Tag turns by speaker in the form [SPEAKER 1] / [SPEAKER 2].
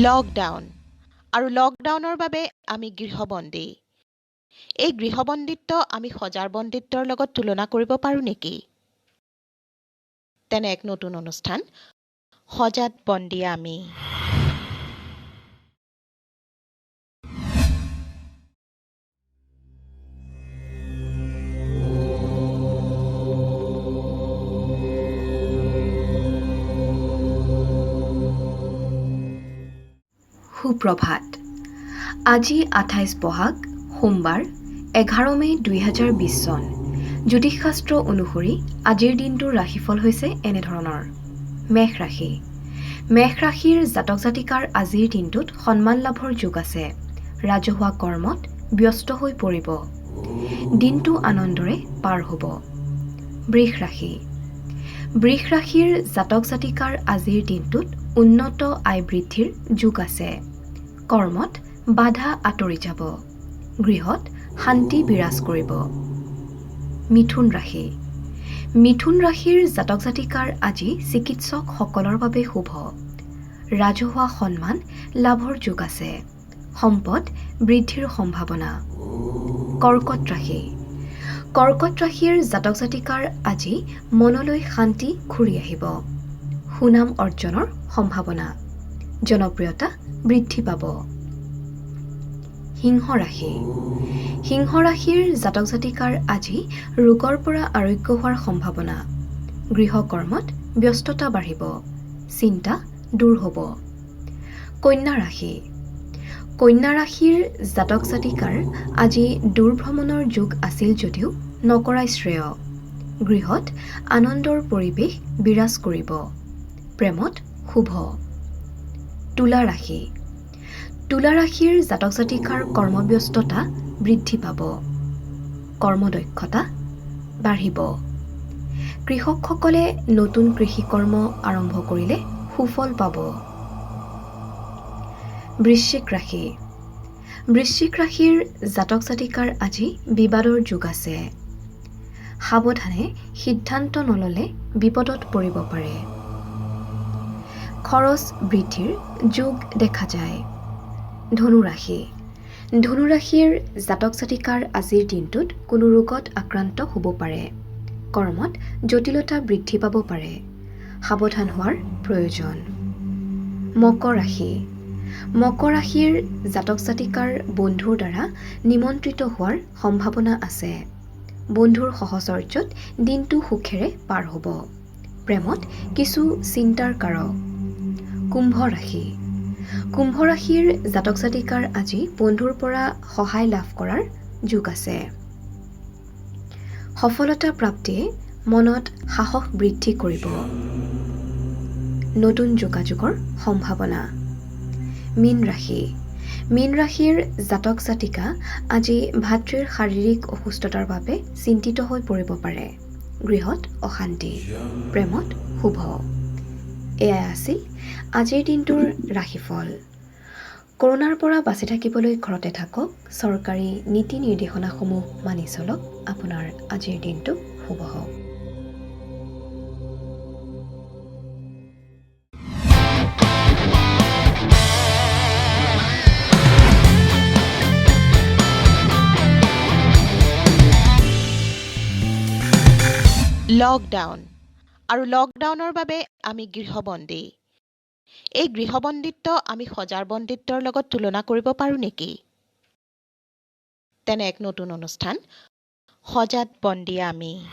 [SPEAKER 1] Lockdown আৰু লকডাউনৰ বাবে আমি গৃহবন্দী। এই গৃহবন্দীত্ব আমি সজাৰ বন্দীত্বৰ লগত তুলনা কৰিব পাৰোঁ নেকি? তেনে এক নতুন অনুষ্ঠান, সজাত বন্দী আমি।
[SPEAKER 2] সুপ্ৰভাত। আজি 28 বহাগ সোমবাৰ 11 মে 2020 চন। জ্যোতিষশাস্ত্ৰ অনুসৰি আজিৰ দিনটোৰ ৰাশিফল হৈছে এনেধৰণৰ। মেষ ৰাশি। মেষ ৰাশিৰ জাতক জাতিকাৰ আজিৰ দিনটোত সন্মান লাভৰ যোগ আছে। ৰাজহুৱা কৰ্মত ব্যস্ত হৈ পৰিব। দিনটো আনন্দৰে পাৰ হ'ব। বৃষ ৰাশি। বৃষ ৰাশিৰ জাতক জাতিকাৰ আজিৰ দিনটোত উন্নত আয় বৃদ্ধিৰ যোগ আছে। কৰ্মত বাধা আঁতৰি যাব। গৃহত শান্তি বিৰাজ কৰিব। মিথুন ৰাশি। মিথুন ৰাশিৰ জাতক জাতিকাৰ আজি চিকিৎসকসকলৰ বাবে শুভ। ৰাজহুৱা সন্মান লাভৰ যোগ আছে। সম্পদ বৃদ্ধিৰ সম্ভাৱনা। কৰ্কট ৰাশি। কৰ্কট ৰাশিৰ জাতক জাতিকাৰ আজি মনলৈ শান্তি ঘূৰি আহিব। সুনাম অৰ্জনৰ সম্ভাৱনা। জনপ্ৰিয়তা বৃদ্ধি পাব। সিংহ ৰাশি। সিংহ ৰাশিৰ জাতক জাতিকাৰ আজি ৰোগৰ পৰা আৰোগ্য হোৱাৰ সম্ভাৱনা। গৃহকৰ্মত ব্যস্ততা বাঢ়িব। চিন্তা দূৰ হ'ব। কন্যা ৰাশি। কন্যা ৰাশিৰ জাতক জাতিকাৰ আজি দূৰভ্ৰমণৰ যোগ আছিল যদিও নকৰাই শ্ৰেয়। গৃহত আনন্দৰ পৰিৱেশ বিৰাজ কৰিব। প্ৰেমত শুভ। তুলা ৰাশি। তুলা ৰাশিৰ জাতক জাতিকাৰ কৰ্মব্যস্ততা বৃদ্ধি পাব। কৰ্মদক্ষতা বাঢ়িব। কৃষকসকলে নতুন কৃষিকৰ্ম আৰম্ভ কৰিলে সুফল পাব। বৃশ্চিক ৰাশি। বৃশ্চিক ৰাশিৰ জাতক জাতিকাৰ আজি বিবাদৰ যোগ আছে। সাৱধানে সিদ্ধান্ত নল'লে বিপদত পৰিব পাৰে। খৰচ বৃদ্ধিৰ যোগ দেখা যায়। ধনু ৰাশি। ধনু ৰাশিৰ জাতক জাতিকাৰ আজিৰ দিনটোত কোনো ৰোগত আক্ৰান্ত হ'ব পাৰে। কৰ্মত জটিলতা বৃদ্ধি পাব পাৰে। সাৱধান হোৱাৰ প্ৰয়োজন। মকৰ ৰাশি। মকৰ ৰাশিৰ জাতক জাতিকাৰ বন্ধুৰ দ্বাৰা নিমন্ত্ৰিত হোৱাৰ সম্ভাৱনা আছে। বন্ধুৰ সহচৰ্যত দিনটো সুখেৰে পাৰ হ'ব। প্ৰেমত কিছু চিন্তাৰ কাৰক। কুম্ভ ৰাশি। কুম্ভ ৰাশিৰ জাতক জাতিকাৰ আজি বন্ধুৰ পৰা সহায় লাভ কৰাৰ যোগ আছে। সফলতা প্ৰাপ্তিয়ে মনত সাহস বৃদ্ধি কৰিব। নতুন যোগাযোগৰ সম্ভাৱনা। মীন ৰাশি। মীন ৰাশিৰ জাতক জাতিকা আজি ভাতৃৰ শাৰীৰিক অসুস্থতাৰ বাবে চিন্তিত হৈ পৰিব পাৰে। গৃহত অশান্তি। প্ৰেমত শুভ। এয়াই আছিল আজিৰ দিনটোৰ ৰাশিফল। কৰোনাৰ পৰা বাচি থাকিবলৈ ঘৰতে থাকক। চৰকাৰী নীতি নিৰ্দেশনাসমূহ মানি চলক। আপোনাৰ আজিৰ দিনটো শুভ হওক।
[SPEAKER 1] লকডাউন আৰু লকডাউনৰ বাবে আমি গৃহবন্দী। এই গৃহবন্দীত্ব আমি সজাৰ বন্দীত্বৰ লগত তুলনা কৰিব পাৰোঁ নেকি? তেনে এক নতুন অনুষ্ঠান, সজাত বন্দী আমি।